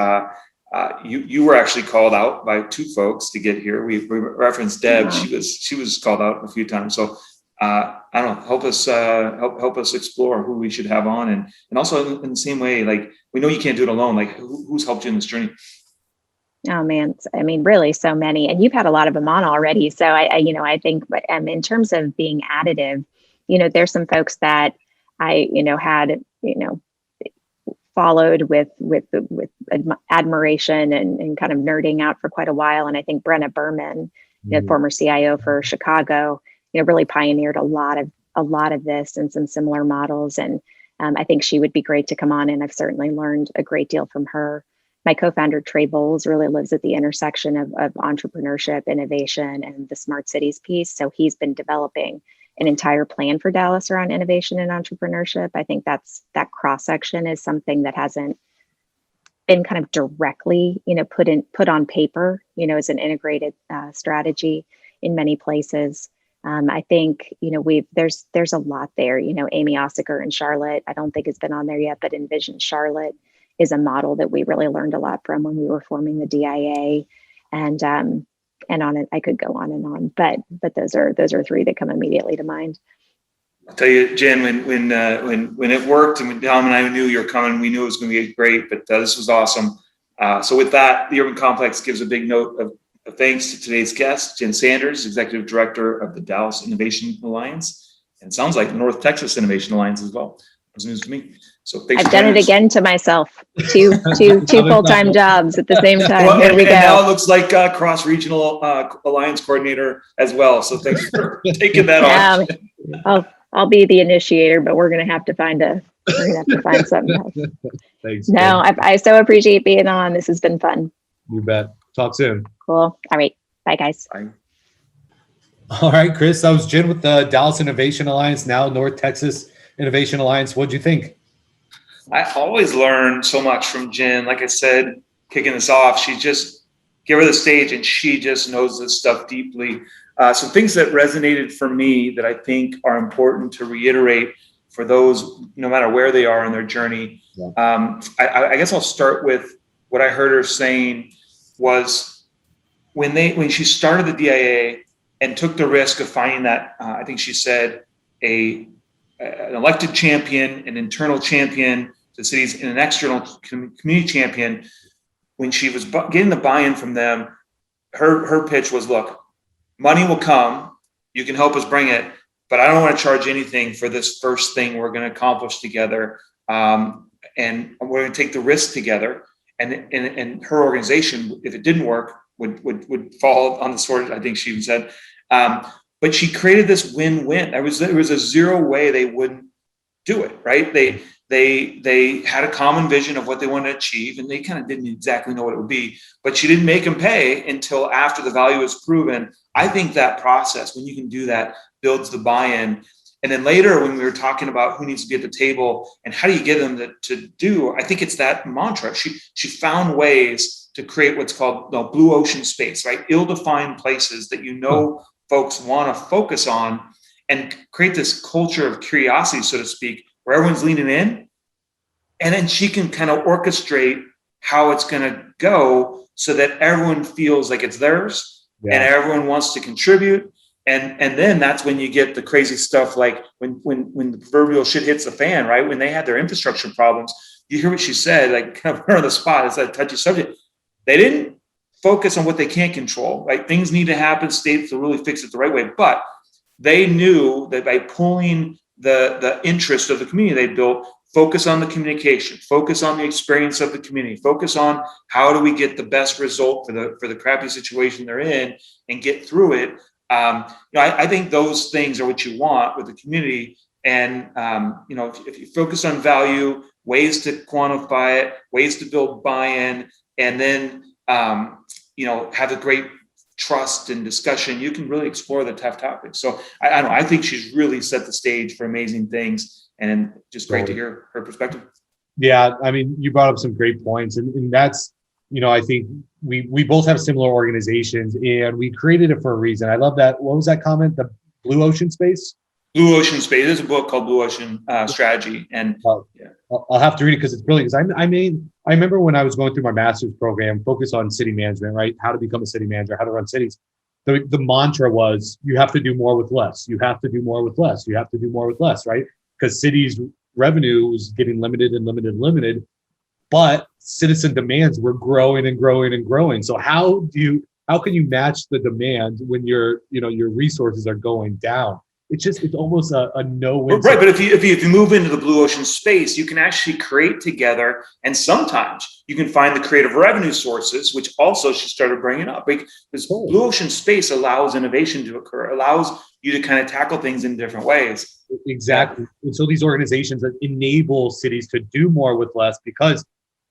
You were actually called out by two folks to get here. We referenced Deb. Wow. She was called out a few times. So I don't know. Help us explore who we should have on, and also in the same way, like, we know you can't do it alone. Like, who's helped you in this journey? Oh man, I mean, really, so many, and you've had a lot of them on already. So I think, but in terms of being additive, there's some folks that I had followed with admiration and kind of nerding out for quite a while. And I think Brenna Berman, former CIO for Chicago, really pioneered a lot of this and some similar models. And I think she would be great to come on. And I've certainly learned a great deal from her. My co-founder, Trey Bowles, really lives at the intersection of entrepreneurship, innovation, and the smart cities piece. So he's been developing an entire plan for Dallas around innovation and entrepreneurship. I think that cross-section is something that hasn't been kind of directly, put on paper, as an integrated strategy in many places. I think, there's a lot there. Amy Ossiker in Charlotte, I don't think it's been on there yet, but Envision Charlotte is a model that we really learned a lot from when we were forming the DIA, and on it, I could go on and on, but those are three that come immediately to mind. I'll tell you, Jen, when it worked and when Dom and I knew you were coming, we knew it was going to be great, but this was awesome. So with that, the Urban Complex gives a big note of thanks to today's guest, Jen Sanders, Executive Director of the Dallas Innovation Alliance, and sounds like the North Texas Innovation Alliance as well. That was news to me. So thanks. I've done it again to myself. Two full-time jobs at the same time. Well, Here we go. And now it looks like cross-regional alliance coordinator as well. So thanks for taking that on. I'll be the initiator, but we're gonna have to find something else. Thanks. No, I so appreciate being on. This has been fun. You bet. Talk soon. Cool. All right. Bye, guys. Bye. All right, Chris. That was Jen with the Dallas Innovation Alliance, now North Texas Innovation Alliance. What'd you think? I always learn so much from Jen. Like I said, kicking this off, she just give her the stage and she just knows this stuff deeply. Some things that resonated for me that I think are important to reiterate for those, no matter where they are in their journey. Yeah. I guess I'll start with what I heard her saying was when she started the DIA and took the risk of finding that, I think she said, an elected champion, an internal champion to the cities, and an external community champion. When she was getting the buy-in from them, her pitch was, look, money will come, you can help us bring it, but I don't want to charge anything for this first thing we're going to accomplish together. And we're going to take the risk together. And her organization, if it didn't work, would fall on the sword, I think she even said. But she created this win-win. There was a zero way they wouldn't do it, right? They had a common vision of what they wanted to achieve, and they kind of didn't exactly know what it would be. But she didn't make them pay until after the value was proven. I think that process, when you can do that, builds the buy-in. And then later, when we were talking about who needs to be at the table and how do you get them to do, I think it's that mantra. She found ways to create what's called blue ocean space, right? Ill-defined places that folks want to focus on, and create this culture of curiosity, so to speak, where everyone's leaning in. And then she can kind of orchestrate how it's going to go so that everyone feels like it's theirs, and everyone wants to contribute. And then that's when you get the crazy stuff, like when the proverbial shit hits the fan, right? When they had their infrastructure problems, you hear what she said, like kind of her on the spot. It's a touchy subject. They didn't focus on what they can't control, right? Things need to happen, states to really fix it the right way. But they knew that by pulling the interest of the community they built focus on the communication, focus on the experience of the community, focus on how do we get the best result for the crappy situation they're in and get through it. I think those things are what you want with the community. And, if you focus on value, ways to quantify it, ways to build buy-in, and then, have a great trust and discussion, you can really explore the tough topics. So I think she's really set the stage for amazing things, and just great to hear her perspective. Yeah, I mean, you brought up some great points, and that's, I think we both have similar organizations, and we created it for a reason. I love that. What was that comment? The Blue Ocean Space? Blue Ocean Space. There's a book called Blue Ocean Strategy, and I'll have to read it because it's brilliant. Because I remember when I was going through my master's program, focused on city management, right? How to become a city manager, how to run cities. The mantra was, you have to do more with less. You have to do more with less. You have to do more with less, right? Because cities' revenue was getting limited, but citizen demands were growing and growing and growing. So how can you match the demand when your resources are going down? It's almost a no-win. Right, but if you move into the Blue Ocean Space, you can actually create together, and sometimes you can find the creative revenue sources, which also she started bringing up. This Blue Ocean Space allows innovation to occur, allows you to kind of tackle things in different ways. Exactly. And so these organizations that enable cities to do more with less, because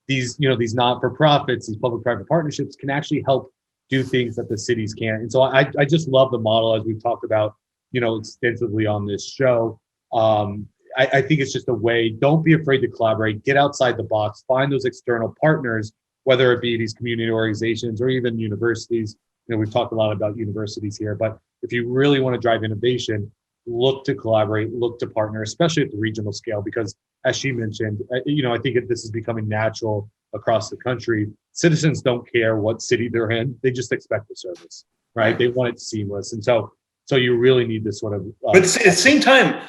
these not-for-profits, these public-private partnerships can actually help do things that the cities can't. And so I just love the model, as we've talked about, extensively on this show. I think it's just a way. Don't be afraid to collaborate, get outside the box, find those external partners, whether it be these community organizations or even universities. We've talked a lot about universities here, but if you really want to drive innovation, look to collaborate, look to partner, especially at the regional scale, because as she mentioned, I think this is becoming natural across the country. Citizens don't care what city they're in. They just expect the service, right? They want it seamless. And so you really need this sort of. But at the same time,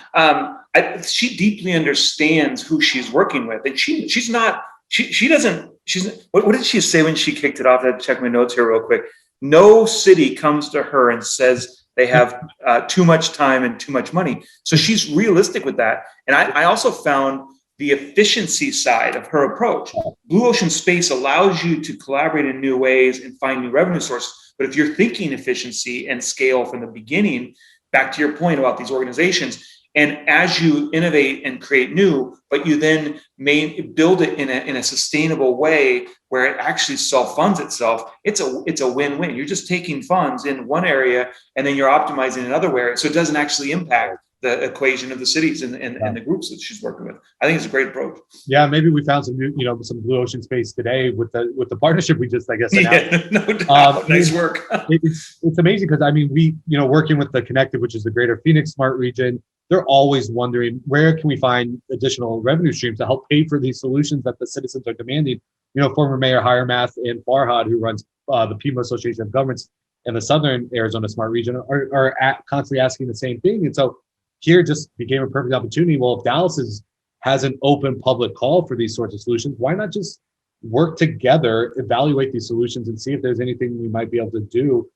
she deeply understands who she's working with, and she's not. She doesn't. What did she say when she kicked it off? I have to check my notes here real quick. No city comes to her and says they have too much time and too much money. So she's realistic with that. And I also found the efficiency side of her approach. Blue Ocean Space allows you to collaborate in new ways and find new revenue sources. But if you're thinking efficiency and scale from the beginning, back to your point about these organizations, and as you innovate and create new, but you then may build it in a sustainable way where it actually self-funds itself, it's a win-win. You're just taking funds in one area and then you're optimizing in another area, so it doesn't actually impact the equation of the cities and the groups that she's working with. I think it's a great approach. Yeah, maybe we found some new, some Blue Ocean Space today with the partnership we just, I guess, announced. Yeah, no doubt. Nice work. It's amazing because we, working with the Connective, which is the Greater Phoenix Smart Region, they're always wondering where can we find additional revenue streams to help pay for these solutions that the citizens are demanding. Former Mayor Hiremath and Farhad, who runs the Pima Association of Governments and the Southern Arizona Smart Region, are constantly asking the same thing. And so here just became a perfect opportunity. Well, if Dallas has an open public call for these sorts of solutions, why not just work together, evaluate these solutions, and see if there's anything we might be able to do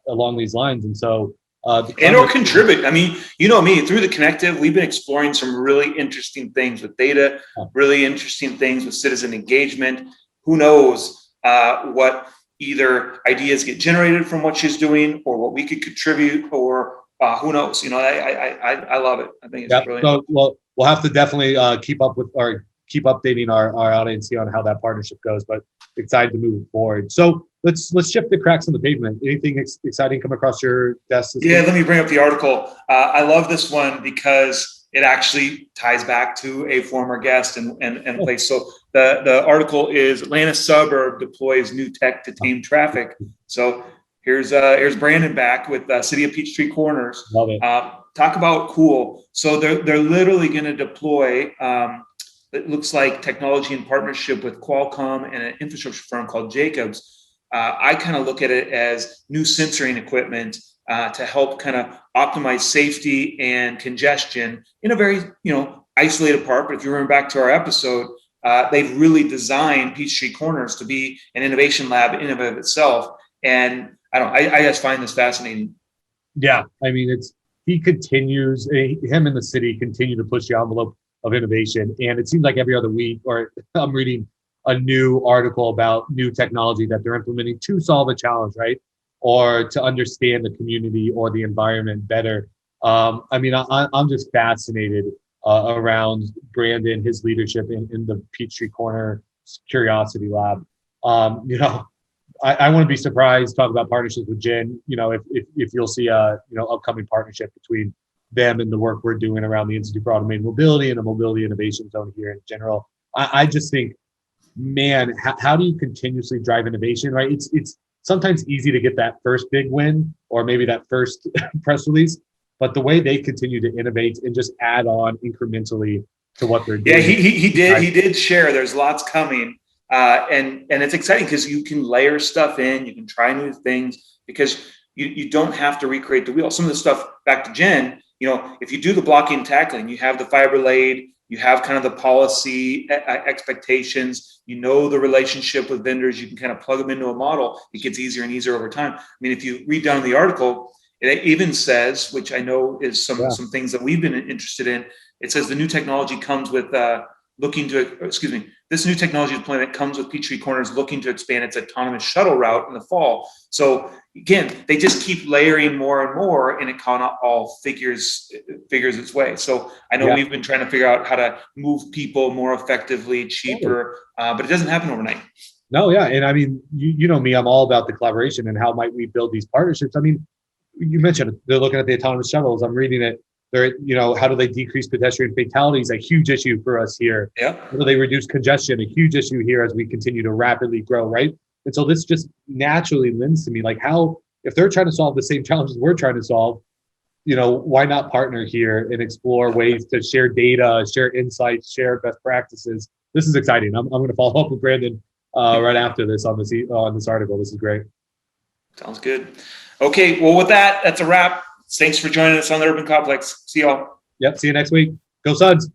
along these lines? And so, or contribute. I mean, me, through the Connective, we've been exploring some really interesting things with data, really interesting things with citizen engagement. Who knows what either ideas get generated from what she's doing, or what we could contribute, or who knows? I love it. I think it's brilliant. So, well, we'll have to definitely keep updating our audience here on how that partnership goes, but excited to move forward. So let's shift the cracks on the pavement. Anything exciting come across your desk? Let me bring up the article. I love this one because it actually ties back to a former guest and place. So the article is Atlanta suburb deploys new tech to tame traffic. So here's Brandon back with City of Peachtree Corners. Love it. Talk about cool. So they're literally going to deploy. It looks like technology in partnership with Qualcomm and an infrastructure firm called Jacobs. I kind of look at it as new sensoring equipment to help kind of optimize safety and congestion in a very, isolated part. But if you remember back to our episode, they've really designed Peachtree Corners to be an innovation lab in and of itself. And I just find this fascinating. Yeah, I mean, him and the city continue to push the envelope. of innovation. And it seems like every other week, or I'm reading a new article about new technology that they're implementing to solve a challenge, right? Or to understand the community or the environment better. I'm just fascinated around Brandon, his leadership in the Peachtree Corner Curiosity Lab. I want to be surprised, talk about partnerships with Jen, if you'll see a, upcoming partnership between them and the work we're doing around the Institute for Automated Mobility and the Mobility Innovation Zone here in general. I just think, man, how do you continuously drive innovation, right? It's sometimes easy to get that first big win or maybe that first press release, but the way they continue to innovate and just add on incrementally to what they're doing. Yeah, he did share. There's lots coming. And it's exciting because you can layer stuff in, you can try new things because you don't have to recreate the wheel. Some of the stuff, back to Jen, if you do the blocking and tackling, you have the fiber laid, you have kind of the policy expectations, the relationship with vendors, you can kind of plug them into a model. It gets easier and easier over time. I mean, if you read down the article, it even says, which I know is some things that we've been interested in. It says the new technology comes with this new technology deployment comes with Peachtree Corners looking to expand its autonomous shuttle route in the fall. So again, they just keep layering more and more, and it kind of all figures its way. So I know we've been trying to figure out how to move people more effectively, cheaper, but it doesn't happen overnight. No, yeah. And I mean, you know me, I'm all about the collaboration and how might we build these partnerships. I mean, you mentioned they're looking at the autonomous shuttles. I'm reading it. They're, how do they decrease pedestrian fatalities? A huge issue for us here. Yeah. How do they reduce congestion? A huge issue here as we continue to rapidly grow, right? And so this just naturally lends to me, like, how, if they're trying to solve the same challenges we're trying to solve, why not partner here and explore ways to share data, share insights, share best practices? This is exciting. I'm going to follow up with Brandon right after this on this article. This is great. Sounds good. Okay. Well, with that, that's a wrap. Thanks for joining us on the Urban Complex. See y'all. Yep. See you next week. Go Suns.